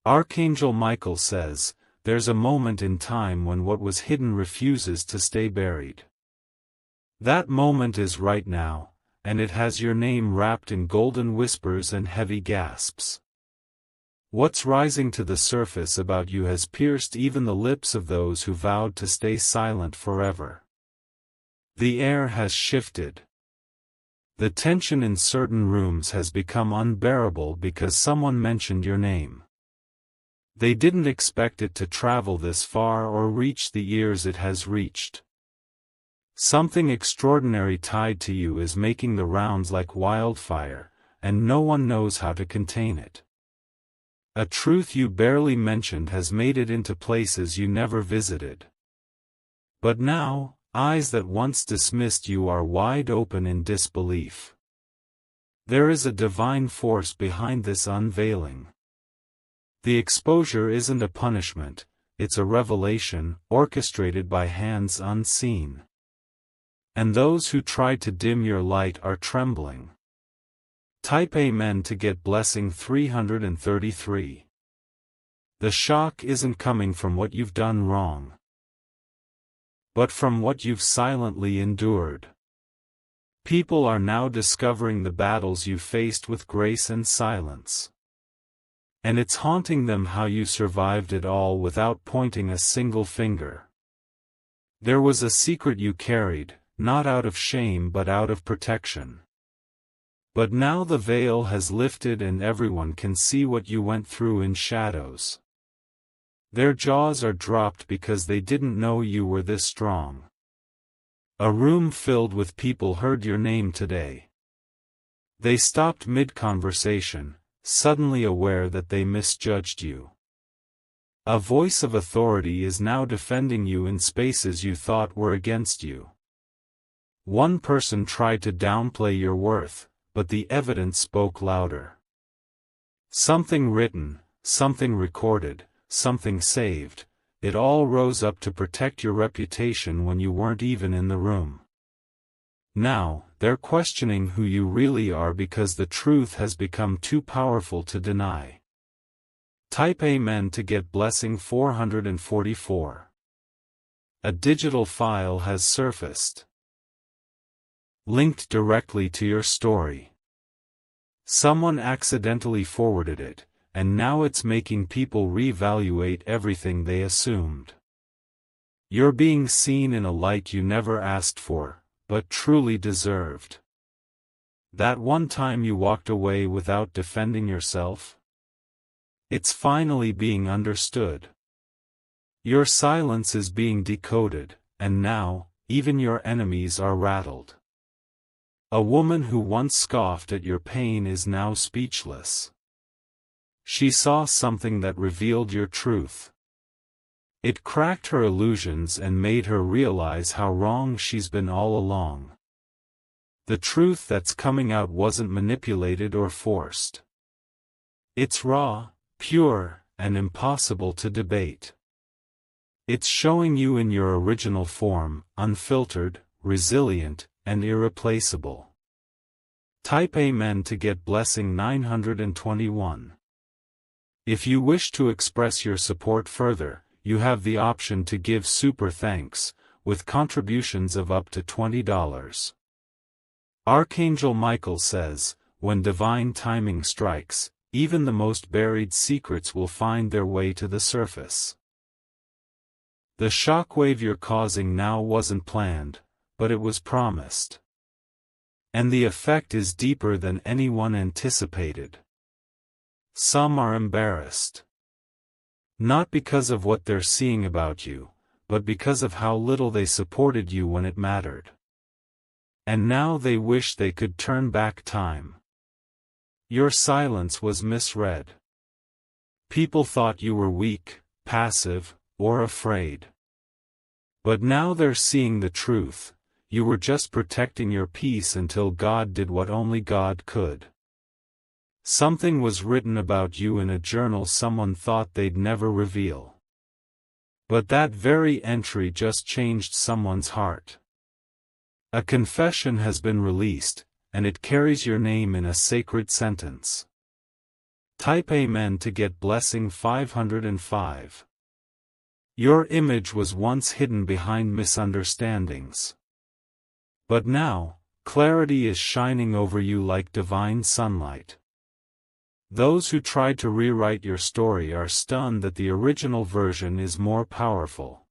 Archangel Michael says, there's a moment in time when what was hidden refuses to stay buried. That moment is right now, and it has your name wrapped in golden whispers and heavy gasps. What's rising to the surface about you has pierced even the lips of those who vowed to stay silent forever. The air has shifted. The tension in certain rooms has become unbearable because someone mentioned your name. They didn't expect it to travel this far or reach the ears it has reached. Something extraordinary tied to you is making the rounds like wildfire, and no one knows how to contain it. A truth you barely mentioned has made it into places you never visited. But now, eyes that once dismissed you are wide open in disbelief. There is a divine force behind this unveiling. The exposure isn't a punishment, it's a revelation, orchestrated by hands unseen. And those who tried to dim your light are trembling. Type Amen to get blessing 333. The shock isn't coming from what you've done wrong, but from what you've silently endured. People are now discovering the battles you faced with grace and silence. And it's haunting them how you survived it all without pointing a single finger. There was a secret you carried, not out of shame but out of protection. But now the veil has lifted and everyone can see what you went through in shadows. Their jaws are dropped because they didn't know you were this strong. A room filled with people heard your name today. They stopped mid-conversation, suddenly aware that they misjudged you. A voice of authority is now defending you in spaces you thought were against you. One person tried to downplay your worth, but the evidence spoke louder. Something written, something recorded, something saved, it all rose up to protect your reputation when you weren't even in the room. Now, they're questioning who you really are because the truth has become too powerful to deny. Type Amen to get blessing 444. A digital file has surfaced, linked directly to your story. Someone accidentally forwarded it, and now it's making people reevaluate everything they assumed. You're being seen in a light you never asked for, but truly deserved. That one time you walked away without defending yourself? It's finally being understood. Your silence is being decoded, and now, even your enemies are rattled. A woman who once scoffed at your pain is now speechless. She saw something that revealed your truth. It cracked her illusions and made her realize how wrong she's been all along. The truth that's coming out wasn't manipulated or forced. It's raw, pure, and impossible to debate. It's showing you in your original form, unfiltered, resilient, and irreplaceable. Type Amen to get blessing 921. If you wish to express your support further, you have the option to give super thanks, with contributions of up to $20. Archangel Michael says, when divine timing strikes, even the most buried secrets will find their way to the surface. The shockwave you're causing now wasn't planned, but it was promised. And the effect is deeper than anyone anticipated. Some are embarrassed. Not because of what they're seeing about you, but because of how little they supported you when it mattered. And now they wish they could turn back time. Your silence was misread. People thought you were weak, passive, or afraid. But now they're seeing the truth. You were just protecting your peace until God did what only God could. Something was written about you in a journal someone thought they'd never reveal. But that very entry just changed someone's heart. A confession has been released, and it carries your name in a sacred sentence. Type Amen to get blessing 505. Your image was once hidden behind misunderstandings. But now, clarity is shining over you like divine sunlight. Those who tried to rewrite your story are stunned that the original version is more powerful.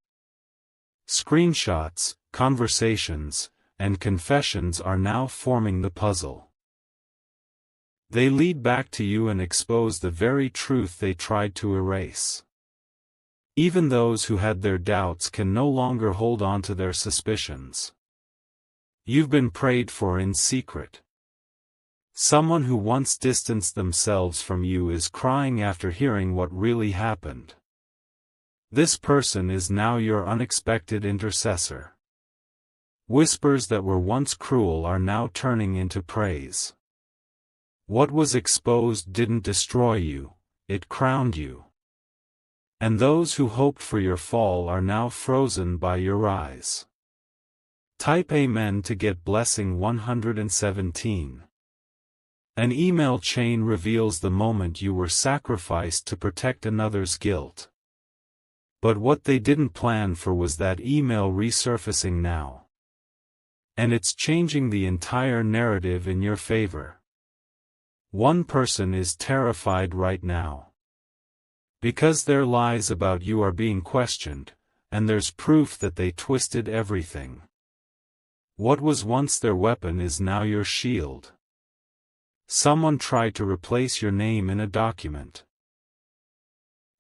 Screenshots, conversations, and confessions are now forming the puzzle. They lead back to you and expose the very truth they tried to erase. Even those who had their doubts can no longer hold on to their suspicions. You've been prayed for in secret. Someone who once distanced themselves from you is crying after hearing what really happened. This person is now your unexpected intercessor. Whispers that were once cruel are now turning into praise. What was exposed didn't destroy you, it crowned you. And those who hoped for your fall are now frozen by your rise. Type Amen to get blessing 117. An email chain reveals the moment you were sacrificed to protect another's guilt. But what they didn't plan for was that email resurfacing now. And it's changing the entire narrative in your favor. One person is terrified right now. Because their lies about you are being questioned, and there's proof that they twisted everything. What was once their weapon is now your shield. Someone tried to replace your name in a document.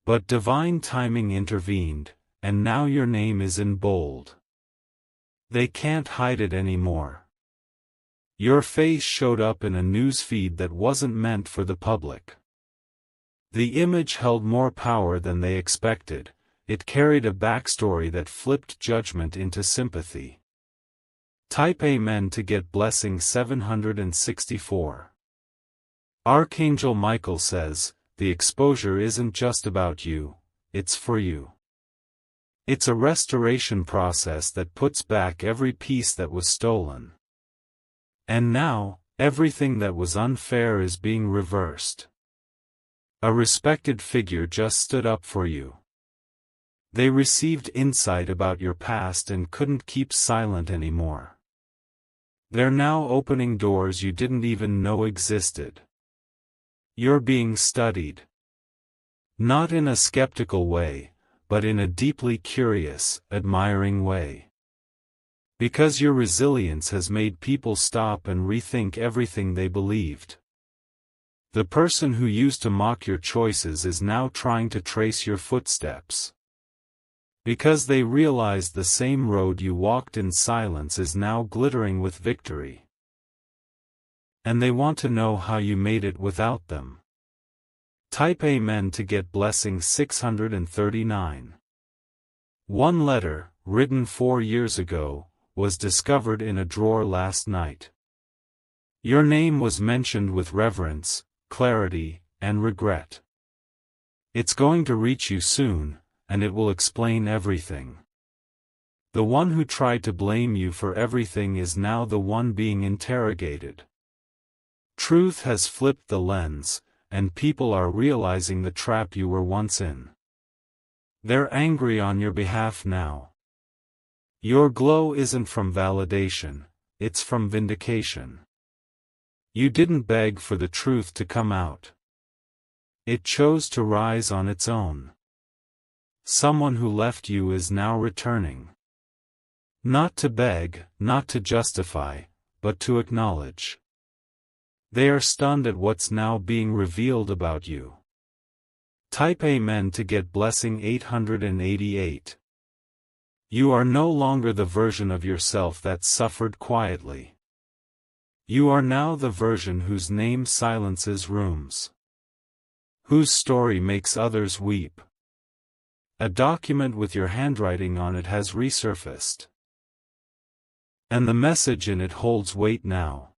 But divine timing intervened, and now your name is in bold. They can't hide it anymore. Your face showed up in a news feed that wasn't meant for the public. The image held more power than they expected, it carried a backstory that flipped judgment into sympathy. Type Amen to get blessing 764. Archangel Michael says, the exposure isn't just about you, it's for you. It's a restoration process that puts back every piece that was stolen. And now, everything that was unfair is being reversed. A respected figure just stood up for you. They received insight about your past and couldn't keep silent anymore. They're now opening doors you didn't even know existed. You're being studied. Not in a skeptical way, but in a deeply curious, admiring way. Because your resilience has made people stop and rethink everything they believed. The person who used to mock your choices is now trying to trace your footsteps. Because they realized the same road you walked in silence is now glittering with victory. And they want to know how you made it without them. Type Amen to get blessing 639. One letter, written 4 years ago, was discovered in a drawer last night. Your name was mentioned with reverence, clarity, and regret. It's going to reach you soon, and it will explain everything. The one who tried to blame you for everything is now the one being interrogated. Truth has flipped the lens, and people are realizing the trap you were once in. They're angry on your behalf now. Your glow isn't from validation, it's from vindication. You didn't beg for the truth to come out. It chose to rise on its own. Someone who left you is now returning. Not to beg, not to justify, but to acknowledge. They are stunned at what's now being revealed about you. Type Amen to get blessing 888. You are no longer the version of yourself that suffered quietly. You are now the version whose name silences rooms. Whose story makes others weep. A document with your handwriting on it has resurfaced. And the message in it holds weight now.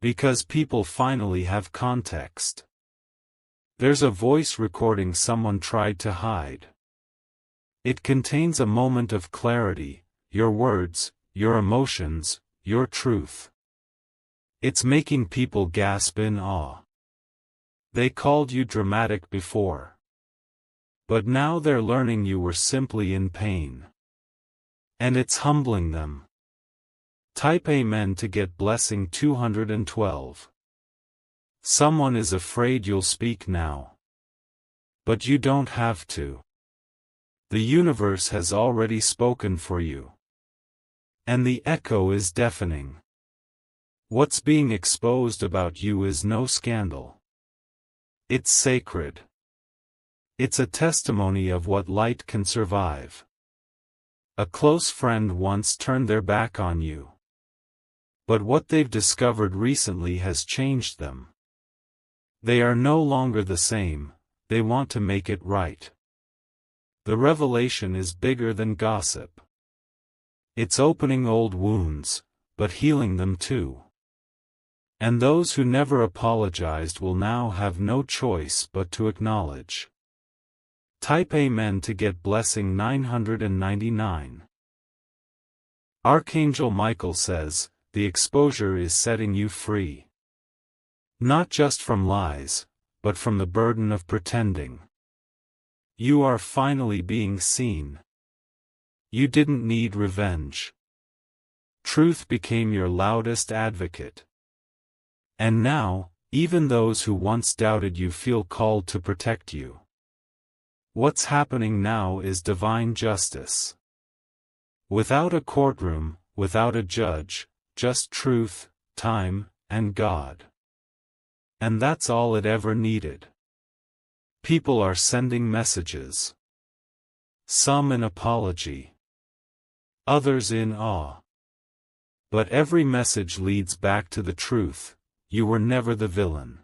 Because people finally have context. There's a voice recording someone tried to hide. It contains a moment of clarity, your words, your emotions, your truth. It's making people gasp in awe. They called you dramatic before. But now they're learning you were simply in pain. And it's humbling them. Type Amen to get blessing 212. Someone is afraid you'll speak now. But you don't have to. The universe has already spoken for you. And the echo is deafening. What's being exposed about you is no scandal. It's sacred. It's a testimony of what light can survive. A close friend once turned their back on you. But what they've discovered recently has changed them. They are no longer the same, they want to make it right. The revelation is bigger than gossip. It's opening old wounds, but healing them too. And those who never apologized will now have no choice but to acknowledge. Type Amen to get blessing 999. Archangel Michael says, the exposure is setting you free. Not just from lies, but from the burden of pretending. You are finally being seen. You didn't need revenge. Truth became your loudest advocate. And now, even those who once doubted you feel called to protect you. What's happening now is divine justice. Without a courtroom, without a judge, just truth, time, and God. And that's all it ever needed. People are sending messages. Some in apology. Others in awe. But every message leads back to the truth. You were never the villain.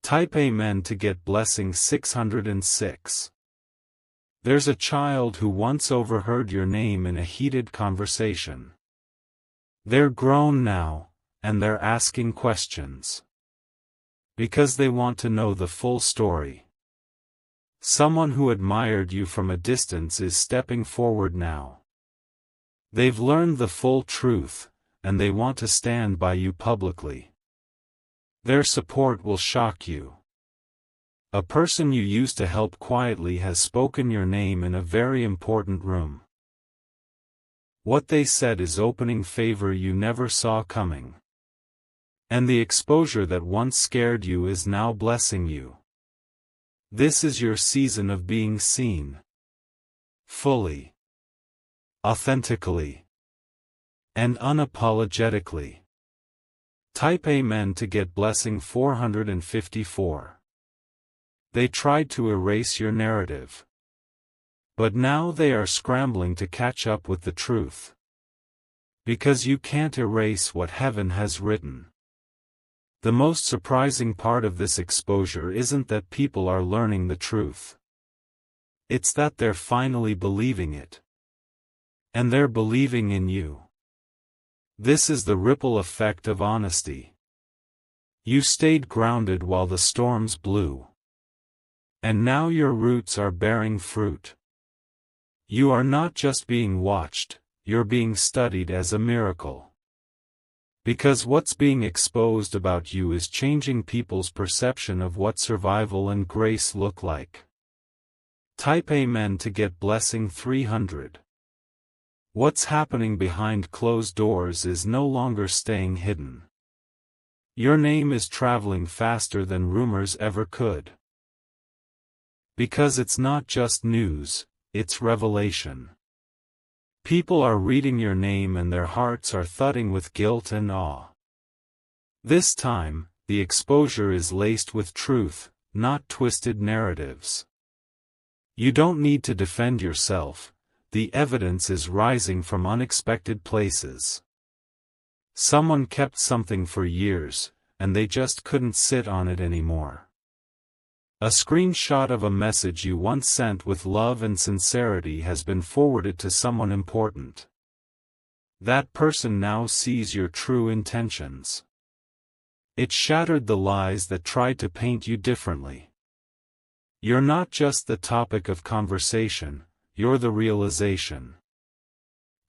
Type Amen to get blessing 606. There's a child who once overheard your name in a heated conversation. They're grown now, and they're asking questions. Because they want to know the full story. Someone who admired you from a distance is stepping forward now. They've learned the full truth, and they want to stand by you publicly. Their support will shock you. A person you used to help quietly has spoken your name in a very important room. What they said is opening favor you never saw coming. And the exposure that once scared you is now blessing you. This is your season of being seen. Fully. Authentically. And unapologetically. Type Amen to get blessing 454. They tried to erase your narrative. But now they are scrambling to catch up with the truth. Because you can't erase what heaven has written. The most surprising part of this exposure isn't that people are learning the truth. It's that they're finally believing it. And they're believing in you. This is the ripple effect of honesty. You stayed grounded while the storms blew. And now your roots are bearing fruit. You are not just being watched, you're being studied as a miracle. Because what's being exposed about you is changing people's perception of what survival and grace look like. Type Amen to get blessing 300. What's happening behind closed doors is no longer staying hidden. Your name is traveling faster than rumors ever could. Because it's not just news, it's revelation. People are reading your name and their hearts are thudding with guilt and awe. This time, the exposure is laced with truth, not twisted narratives. You don't need to defend yourself. The evidence is rising from unexpected places. Someone kept something for years, and they just couldn't sit on it anymore. A screenshot of a message you once sent with love and sincerity has been forwarded to someone important. That person now sees your true intentions. It shattered the lies that tried to paint you differently. You're not just the topic of conversation. You're the realization.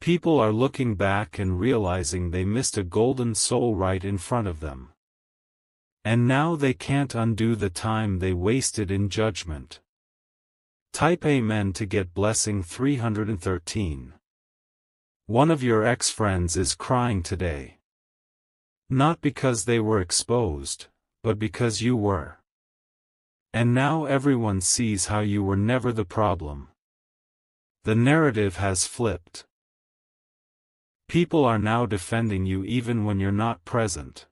People are looking back and realizing they missed a golden soul right in front of them. And now they can't undo the time they wasted in judgment. Type Amen to get blessing 313. One of your ex-friends is crying today. Not because they were exposed, but because you were. And now everyone sees how you were never the problem. The narrative has flipped. People are now defending you even when you're not present.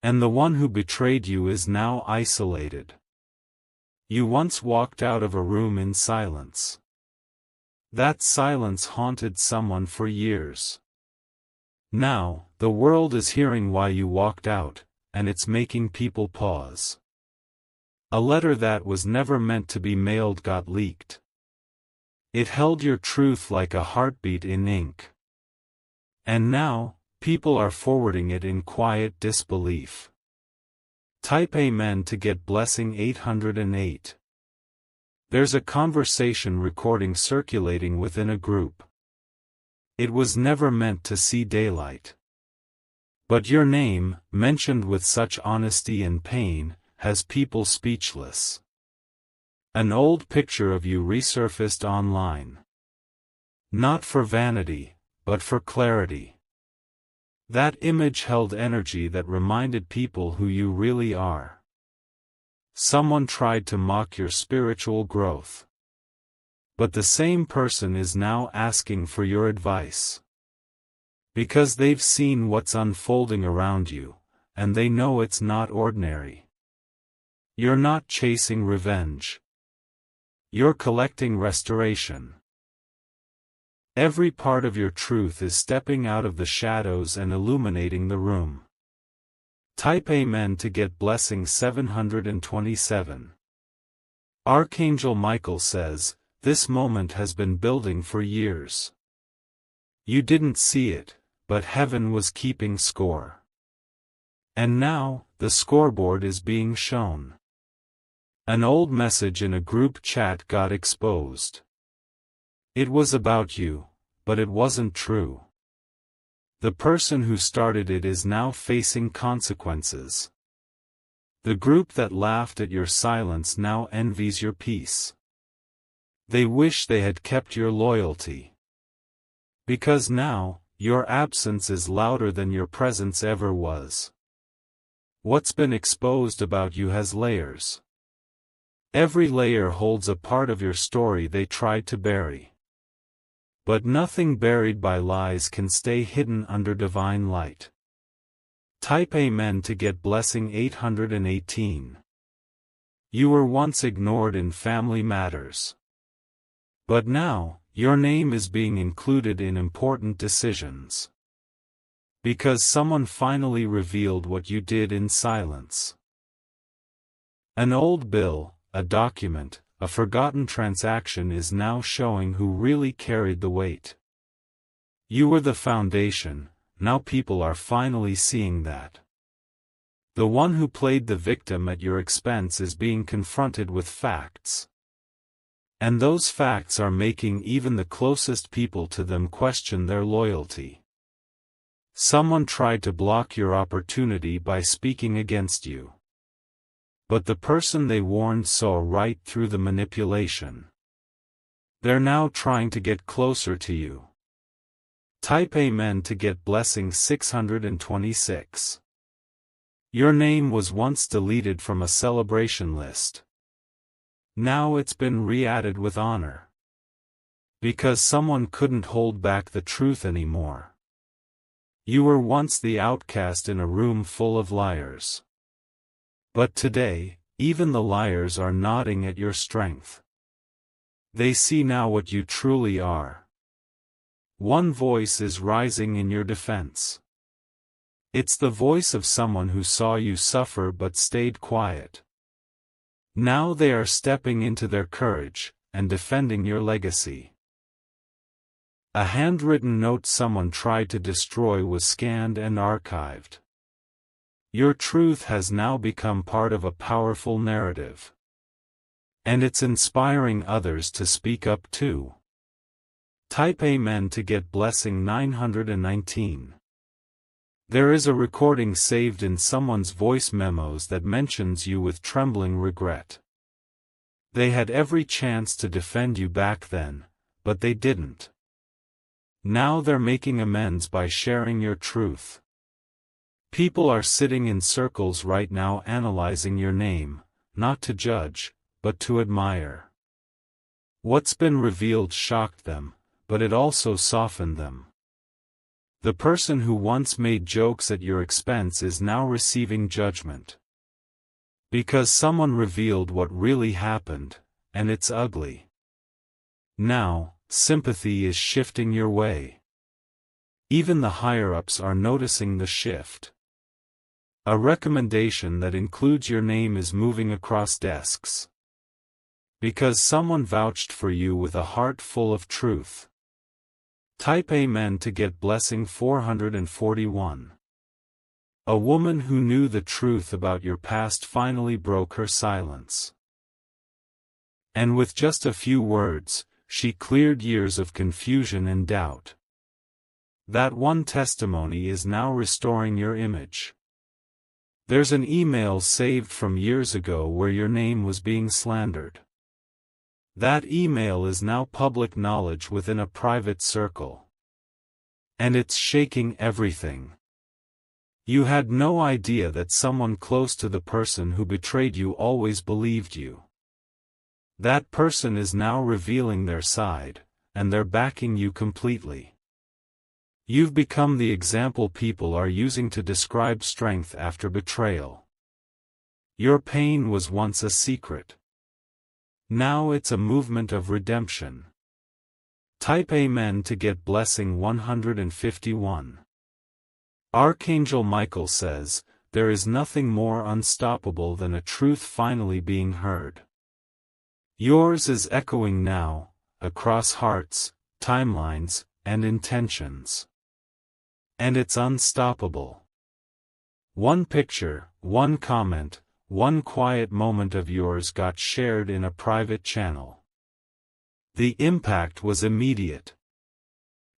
And the one who betrayed you is now isolated. You once walked out of a room in silence. That silence haunted someone for years. Now, the world is hearing why you walked out, and it's making people pause. A letter that was never meant to be mailed got leaked. It held your truth like a heartbeat in ink. And now, people are forwarding it in quiet disbelief. Type Amen to get blessing 808. There's a conversation recording circulating within a group. It was never meant to see daylight. But your name, mentioned with such honesty and pain, has people speechless. An old picture of you resurfaced online. Not for vanity, but for clarity. That image held energy that reminded people who you really are. Someone tried to mock your spiritual growth. But the same person is now asking for your advice. Because they've seen what's unfolding around you, and they know it's not ordinary. You're not chasing revenge. You're collecting restoration. Every part of your truth is stepping out of the shadows and illuminating the room. Type Amen to get blessing 727. Archangel Michael says, this moment has been building for years. You didn't see it, but heaven was keeping score. And now, the scoreboard is being shown. An old message in a group chat got exposed. It was about you, but it wasn't true. The person who started it is now facing consequences. The group that laughed at your silence now envies your peace. They wish they had kept your loyalty. Because now, your absence is louder than your presence ever was. What's been exposed about you has layers. Every layer holds a part of your story they tried to bury. But nothing buried by lies can stay hidden under divine light. Type Amen to get blessing 818. You were once ignored in family matters. But now, your name is being included in important decisions. Because someone finally revealed what you did in silence. An old bill, a document, a forgotten transaction is now showing who really carried the weight. You were the foundation, now people are finally seeing that. The one who played the victim at your expense is being confronted with facts. And those facts are making even the closest people to them question their loyalty. Someone tried to block your opportunity by speaking against you. But the person they warned saw right through the manipulation. They're now trying to get closer to you. Type Amen to get blessing 626. Your name was once deleted from a celebration list. Now it's been re-added with honor. Because someone couldn't hold back the truth anymore. You were once the outcast in a room full of liars. But today, even the liars are nodding at your strength. They see now what you truly are. One voice is rising in your defense. It's the voice of someone who saw you suffer but stayed quiet. Now they are stepping into their courage, and defending your legacy. A handwritten note someone tried to destroy was scanned and archived. Your truth has now become part of a powerful narrative. And it's inspiring others to speak up too. Type Amen to get blessing 919. There is a recording saved in someone's voice memos that mentions you with trembling regret. They had every chance to defend you back then, but they didn't. Now they're making amends by sharing your truth. People are sitting in circles right now analyzing your name, not to judge, but to admire. What's been revealed shocked them, but it also softened them. The person who once made jokes at your expense is now receiving judgment. Because someone revealed what really happened, and it's ugly. Now, sympathy is shifting your way. Even the higher-ups are noticing the shift. A recommendation that includes your name is moving across desks. Because someone vouched for you with a heart full of truth. Type Amen to get blessing 441. A woman who knew the truth about your past finally broke her silence. And with just a few words, she cleared years of confusion and doubt. That one testimony is now restoring your image. There's an email saved from years ago where your name was being slandered. That email is now public knowledge within a private circle. And it's shaking everything. You had no idea that someone close to the person who betrayed you always believed you. That person is now revealing their side, and they're backing you completely. You've become the example people are using to describe strength after betrayal. Your pain was once a secret. Now it's a movement of redemption. Type Amen to get blessing 151. Archangel Michael says, there is nothing more unstoppable than a truth finally being heard. Yours is echoing now, across hearts, timelines, and intentions. And it's unstoppable. One picture, one comment, one quiet moment of yours got shared in a private channel. The impact was immediate.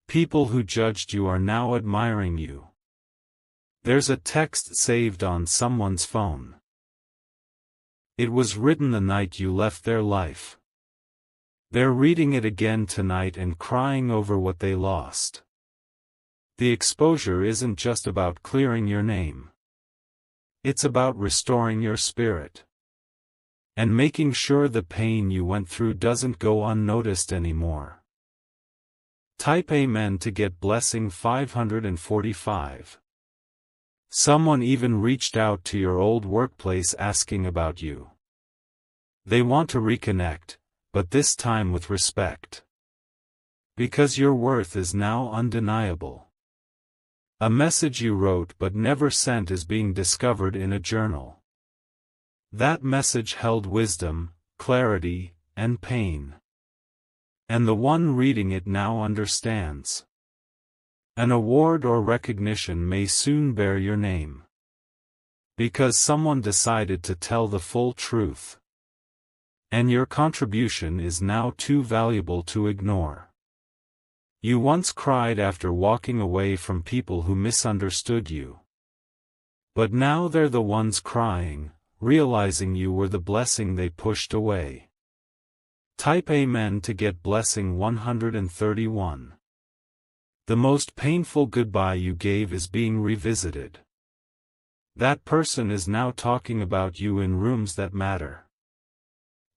People who judged you are now admiring you. There's a text saved on someone's phone. It was written the night you left their life. They're reading it again tonight and crying over what they lost. The exposure isn't just about clearing your name. It's about restoring your spirit. And making sure the pain you went through doesn't go unnoticed anymore. Type Amen to get blessing 545. Someone even reached out to your old workplace asking about you. They want to reconnect, but this time with respect. Because your worth is now undeniable. A message you wrote but never sent is being discovered in a journal. That message held wisdom, clarity, and pain. And the one reading it now understands. An award or recognition may soon bear your name. Because someone decided to tell the full truth. And your contribution is now too valuable to ignore. You once cried after walking away from people who misunderstood you. But now they're the ones crying, realizing you were the blessing they pushed away. Type Amen to get blessing 131. The most painful goodbye you gave is being revisited. That person is now talking about you in rooms that matter.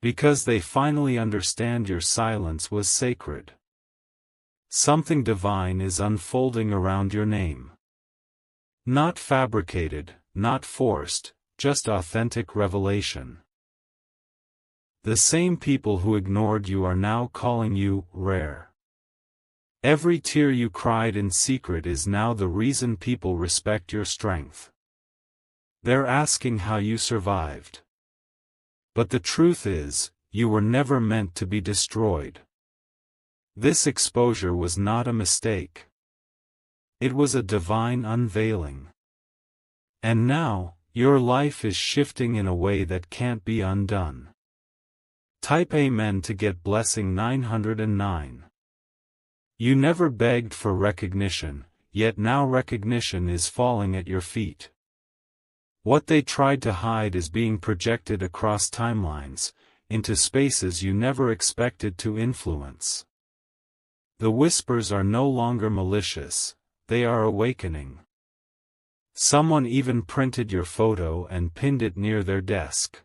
Because they finally understand your silence was sacred. Something divine is unfolding around your name. Not fabricated, not forced, just authentic revelation. The same people who ignored you are now calling you rare. Every tear you cried in secret is now the reason people respect your strength. They're asking how you survived. But the truth is, you were never meant to be destroyed. This exposure was not a mistake. It was a divine unveiling. And now, your life is shifting in a way that can't be undone. Type Amen to get blessing 909. You never begged for recognition, yet now recognition is falling at your feet. What they tried to hide is being projected across timelines, into spaces you never expected to influence. The whispers are no longer malicious, they are awakening. Someone even printed your photo and pinned it near their desk.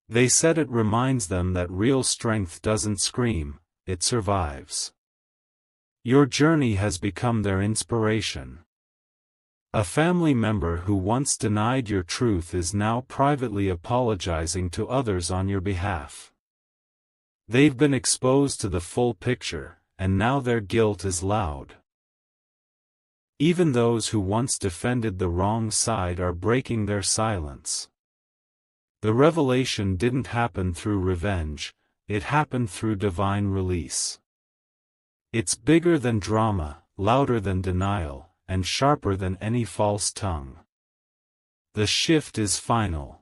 They said it reminds them that real strength doesn't scream, it survives. Your journey has become their inspiration. A family member who once denied your truth is now privately apologizing to others on your behalf. They've been exposed to the full picture, and now their guilt is loud. Even those who once defended the wrong side are breaking their silence. The revelation didn't happen through revenge, it happened through divine release. It's bigger than drama, louder than denial, and sharper than any false tongue. The shift is final.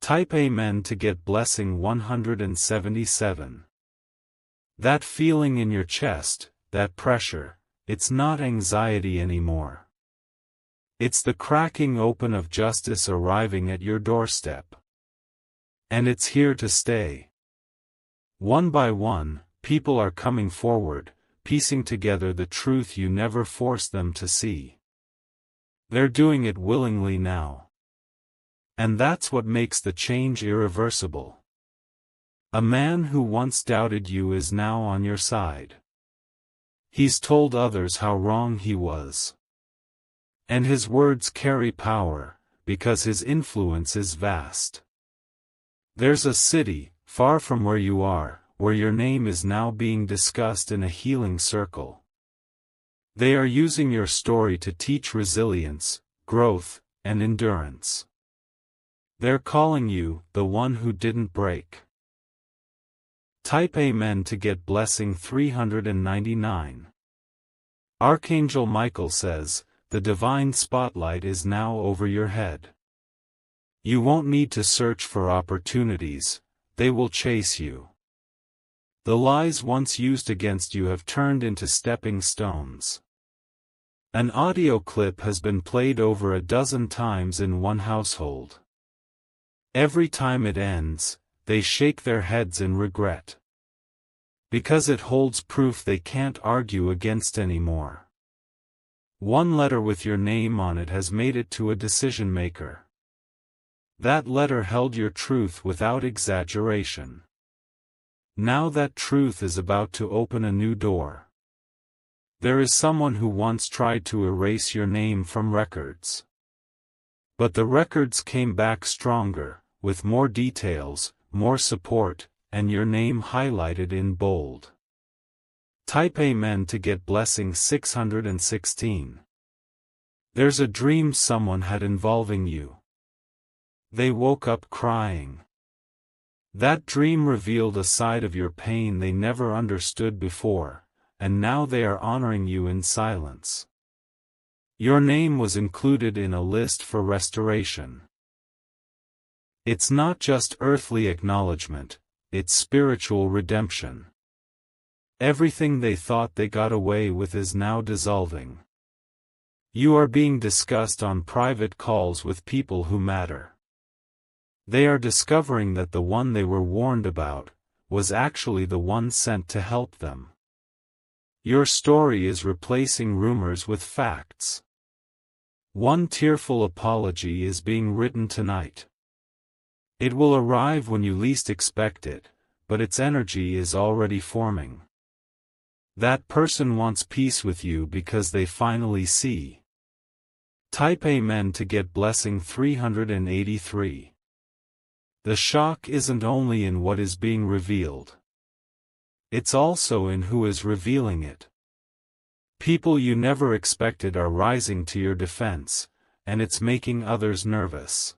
Type Amen to get blessing 177. That feeling in your chest, that pressure, it's not anxiety anymore. It's the cracking open of justice arriving at your doorstep. And it's here to stay. One by one, people are coming forward, piecing together the truth you never forced them to see. They're doing it willingly now. And that's what makes the change irreversible. A man who once doubted you is now on your side. He's told others how wrong he was. And his words carry power, because his influence is vast. There's a city, far from where you are, where your name is now being discussed in a healing circle. They are using your story to teach resilience, growth, and endurance. They're calling you, the one who didn't break. Type Amen to get blessing 399. Archangel Michael says, the divine spotlight is now over your head. You won't need to search for opportunities, they will chase you. The lies once used against you have turned into stepping stones. An audio clip has been played over a dozen times in one household. Every time it ends, they shake their heads in regret. Because it holds proof they can't argue against anymore. One letter with your name on it has made it to a decision maker. That letter held your truth without exaggeration. Now that truth is about to open a new door. There is someone who once tried to erase your name from records. But the records came back stronger, with more details, more support, and your name highlighted in bold. Type Amen to get blessing 616. There's a dream someone had involving you. They woke up crying. That dream revealed a side of your pain they never understood before, and now they are honoring you in silence. Your name was included in a list for restoration. It's not just earthly acknowledgement, it's spiritual redemption. Everything they thought they got away with is now dissolving. You are being discussed on private calls with people who matter. They are discovering that the one they were warned about was actually the one sent to help them. Your story is replacing rumors with facts. One tearful apology is being written tonight. It will arrive when you least expect it, but its energy is already forming. That person wants peace with you because they finally see. Type Amen to get blessing 383. The shock isn't only in what is being revealed. It's also in who is revealing it. People you never expected are rising to your defense, and it's making others nervous.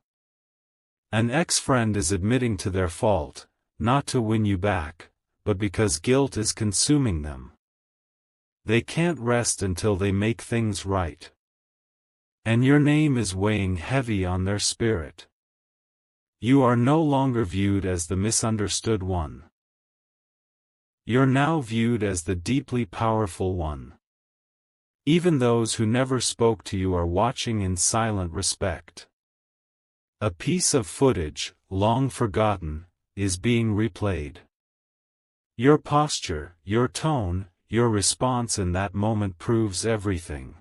An ex-friend is admitting to their fault, not to win you back, but because guilt is consuming them. They can't rest until they make things right. And your name is weighing heavy on their spirit. You are no longer viewed as the misunderstood one. You're now viewed as the deeply powerful one. Even those who never spoke to you are watching in silent respect. A piece of footage, long forgotten, is being replayed. Your posture, your tone, your response in that moment proves everything.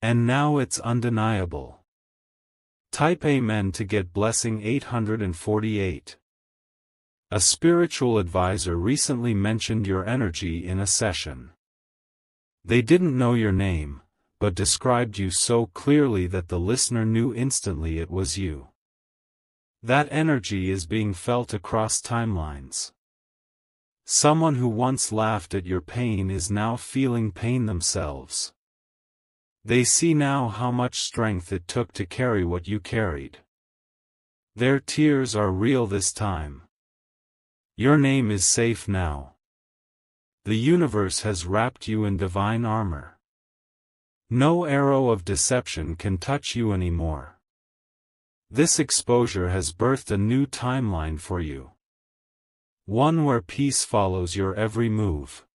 And now it's undeniable. Type Amen to get blessing 848. A spiritual advisor recently mentioned your energy in a session. They didn't know your name, but described you so clearly that the listener knew instantly it was you. That energy is being felt across timelines. Someone who once laughed at your pain is now feeling pain themselves. They see now how much strength it took to carry what you carried. Their tears are real this time. Your name is safe now. The universe has wrapped you in divine armor. No arrow of deception can touch you anymore. This exposure has birthed a new timeline for you. One where peace follows your every move.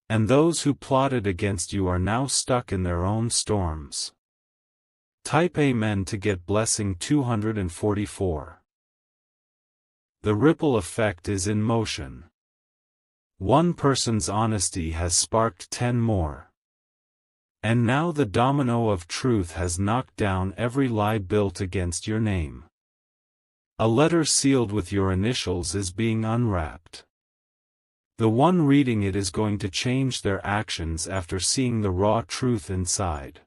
And those who plotted against you are now stuck in their own storms. Type Amen to get blessing 244. The ripple effect is in motion. One person's honesty has sparked 10 more. And now the domino of truth has knocked down every lie built against your name. A letter sealed with your initials is being unwrapped. The one reading it is going to change their actions after seeing the raw truth inside.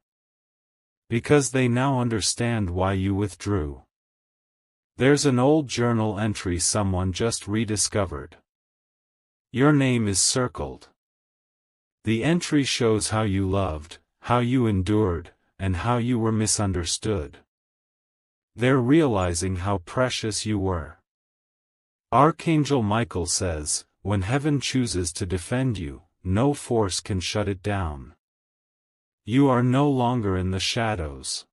Because they now understand why you withdrew. There's an old journal entry someone just rediscovered. Your name is circled. The entry shows how you loved, how you endured, and how you were misunderstood. They're realizing how precious you were. Archangel Michael says, when heaven chooses to defend you, no force can shut it down. You are no longer in the shadows.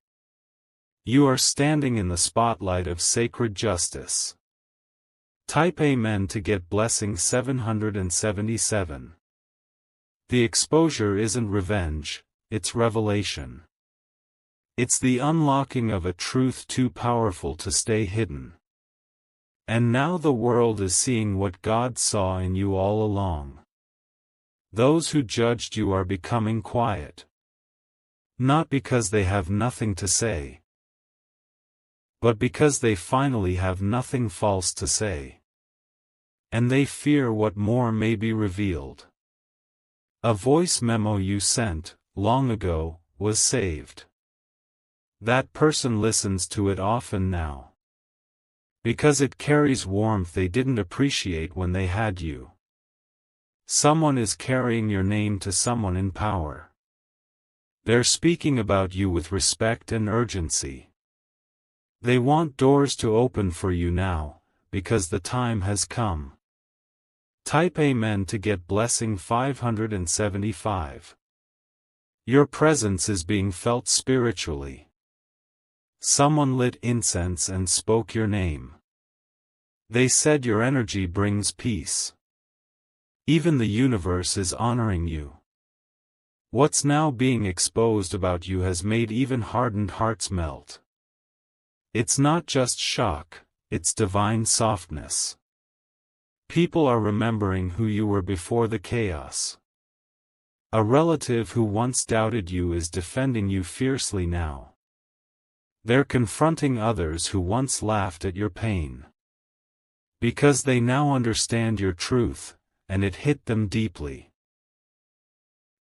You are standing in the spotlight of sacred justice. Type Amen to get blessing 777. The exposure isn't revenge, it's revelation. It's the unlocking of a truth too powerful to stay hidden. And now the world is seeing what God saw in you all along. Those who judged you are becoming quiet. Not because they have nothing to say, but because they finally have nothing false to say. And they fear what more may be revealed. A voice memo you sent, long ago, was saved. That person listens to it often now. Because it carries warmth they didn't appreciate when they had you. Someone is carrying your name to someone in power. They're speaking about you with respect and urgency. They want doors to open for you now, because the time has come. Type Amen to get blessing 575. Your presence is being felt spiritually. Someone lit incense and spoke your name. They said your energy brings peace. Even the universe is honoring you. What's now being exposed about you has made even hardened hearts melt. It's not just shock, it's divine softness. People are remembering who you were before the chaos. A relative who once doubted you is defending you fiercely now. They're confronting others who once laughed at your pain. Because they now understand your truth, and it hit them deeply.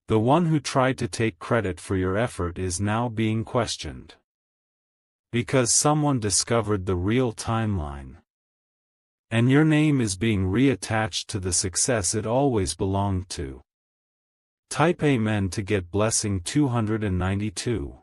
The one who tried to take credit for your effort is now being questioned. Because someone discovered the real timeline. And your name is being reattached to the success it always belonged to. Type Amen to get blessing 292.